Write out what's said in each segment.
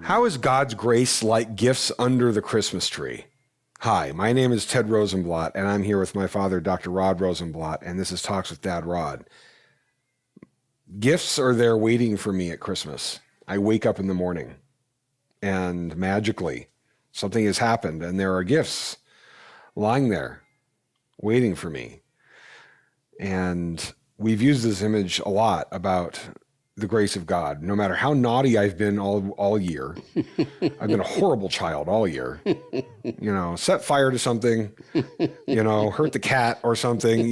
How is God's grace like gifts under the Christmas tree? Hi, my name is Ted Rosenblatt, and I'm here with my father, Dr. Rod Rosenblatt, and this is Talks with Dad Rod. Gifts are there waiting for me at Christmas. I wake up in the morning, and magically, something has happened, and there are gifts lying there waiting for me. And we've used this image a lot about the grace of God. No matter how naughty I've been all year, I've been a horrible child all year, set fire to something, hurt the cat or something,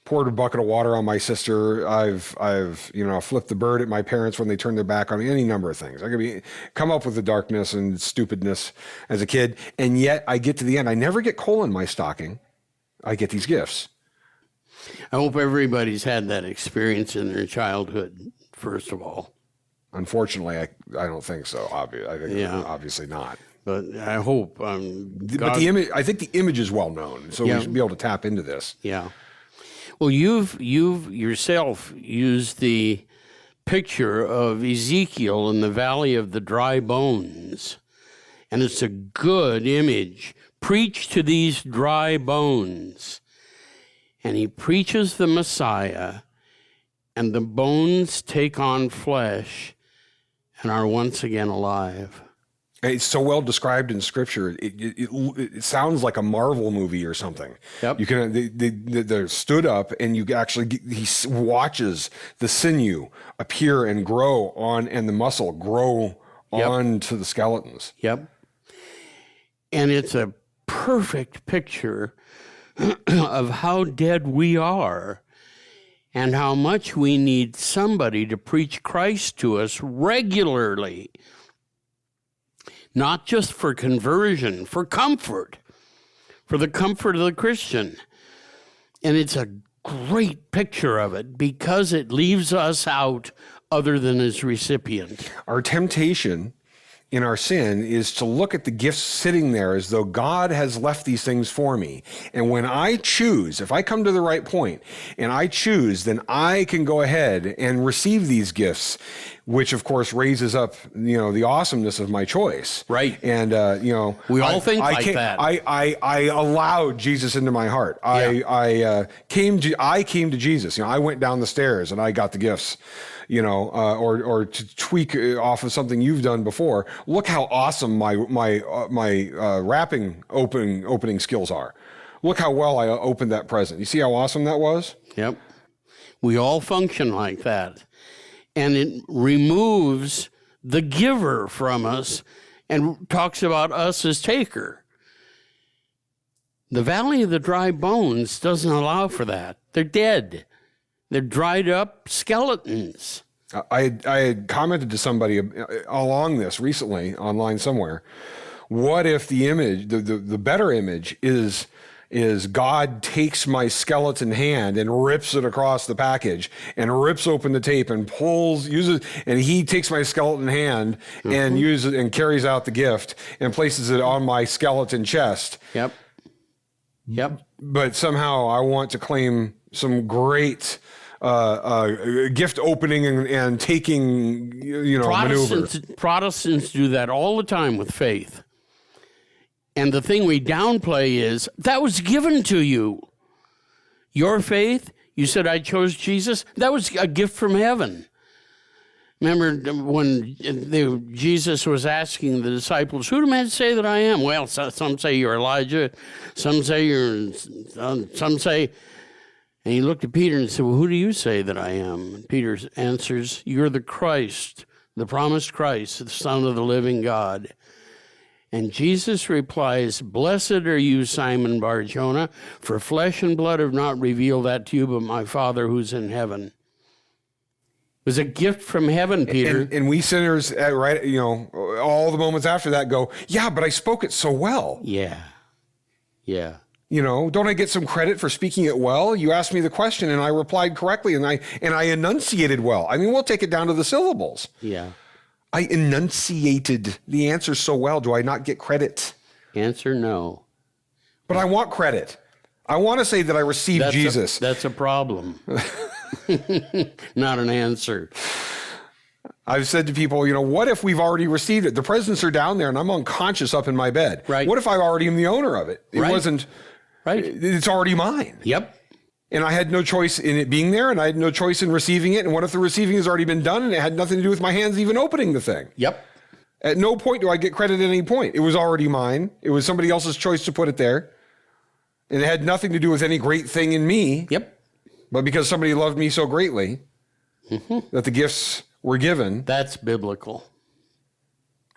poured a bucket of water on my sister. I've flipped the bird at my parents when they turned their back on me, any number of things. I could come up with the darkness and stupidness as a kid. And yet I get to the end. I never get coal in my stocking. I get these gifts. I hope everybody's had that experience in their childhood, first of all. Unfortunately, I don't think so. Obviously not. But I hope. But the image, I think the image is well known, so we should be able to tap into this. Yeah. Well, you've yourself used the picture of Ezekiel in the Valley of the Dry Bones, and it's a good image. Preach to these dry bones. And he preaches the Messiah, and the bones take on flesh and are once again alive. It's so well described in Scripture. It sounds like a Marvel movie or something. Yep. You can they're stood up, and he watches the sinew appear and grow on, and the muscle grow on to the skeletons. Yep. And it's a perfect picture of how dead we are and how much we need somebody to preach Christ to us regularly. Not just for conversion, for comfort, for the comfort of the Christian. And it's a great picture of it because it leaves us out other than his recipient. Our temptation in our sin is to look at the gifts sitting there as though God has left these things for me. And when I choose, if I come to the right point and I choose, then I can go ahead and receive these gifts, which of course raises up, the awesomeness of my choice. Right. And, we all think like that. I allowed Jesus into my heart. I came to Jesus. I went down the stairs and I got the gifts. Or to tweak off of something you've done before. Look how awesome my wrapping opening skills are. Look how well I opened that present. You see how awesome that was? Yep. We all function like that. And it removes the giver from us and talks about us as taker. The Valley of the Dry Bones doesn't allow for that. They're dead. They're dried up skeletons. I had commented to somebody along this recently online somewhere. What if the image, the better image is God takes my skeleton hand and rips it across the package and rips open the tape and and he takes my skeleton hand and uses and carries out the gift and places it on my skeleton chest. Yep. But somehow I want to claim some great gift opening and taking, maneuver. Protestants do that all the time with faith. And the thing we downplay is that was given to you. Your faith, you said, I chose Jesus. That was a gift from heaven. Remember when Jesus was asking the disciples, who do men say that I am? Well, some say you're Elijah. Some say and he looked at Peter and said, well, who do you say that I am? And Peter answers, you're the Christ, the promised Christ, the Son of the living God. And Jesus replies, blessed are you, Simon Bar-Jonah, for flesh and blood have not revealed that to you, but my Father who's in heaven. It was a gift from heaven, Peter. And we sinners, all the moments after that go, yeah, but I spoke it so well. Yeah. Don't I get some credit for speaking it well? You asked me the question and I replied correctly and I enunciated well. I mean, we'll take it down to the syllables. Yeah. I enunciated the answer so well. Do I not get credit? Answer no. But I want credit. I want to say that I received Jesus. That's a problem. Not an answer. I've said to people, what if we've already received it? The presents are down there and I'm unconscious up in my bed. Right. What if I already am the owner of it? It Right. wasn't, Right. it's already mine. Yep. And I had no choice in it being there, and I had no choice in receiving it. And what if the receiving has already been done and it had nothing to do with my hands even opening the thing? Yep. At no point do I get credit at any point. It was already mine. It was somebody else's choice to put it there. And it had nothing to do with any great thing in me. Yep. But because somebody loved me so greatly that the gifts were given. That's biblical.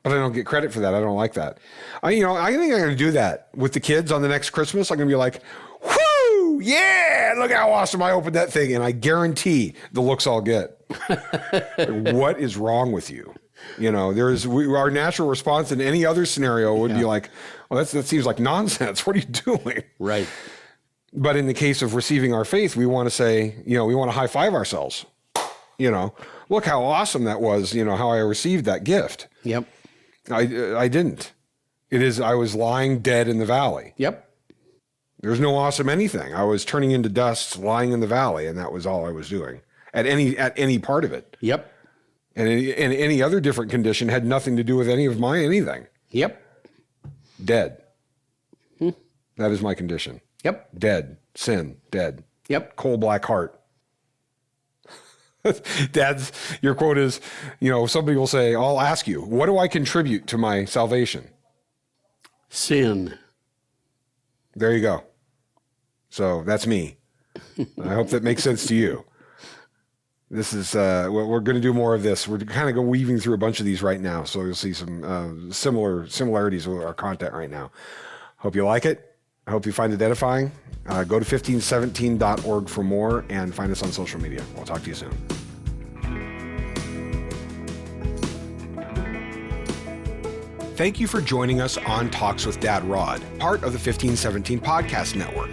But I don't get credit for that. I don't like that. I think I'm going to do that with the kids on the next Christmas. I'm going to be like, whoo, yeah, look how awesome I opened that thing. And I guarantee the looks I'll get. What is wrong with you? Our natural response in any other scenario would be like, well, that seems like nonsense. What are you doing? Right. But in the case of receiving our faith, we want to say, we want to high five ourselves. Look how awesome that was, how I received that gift. Yep. I didn't. I was lying dead in the valley. Yep. There's no awesome anything. I was turning into dust, lying in the valley, and that was all I was doing at any part of it. Yep. And any other different condition had nothing to do with any of my anything. Yep. Dead. That is my condition. Yep. Dead. Sin. Dead. Yep. Coal black heart. Your quote is, somebody will say, I'll ask you, what do I contribute to my salvation? Sin. There you go. So that's me. I hope that makes sense to you. This is, we're going to do more of this. We're kind of weaving through a bunch of these right now. So you'll see some similarities with our content right now. Hope you like it. I hope you find it edifying. Go to 1517.org for more and find us on social media. We'll talk to you soon. Thank you for joining us on Talks with Dad Rod, part of the 1517 Podcast Network.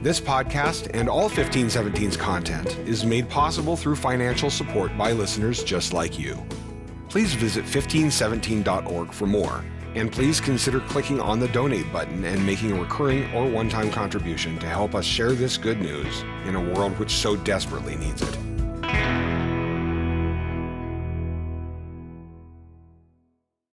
This podcast and all 1517's content is made possible through financial support by listeners just like you. Please visit 1517.org for more. And please consider clicking on the donate button and making a recurring or one-time contribution to help us share this good news in a world which so desperately needs it.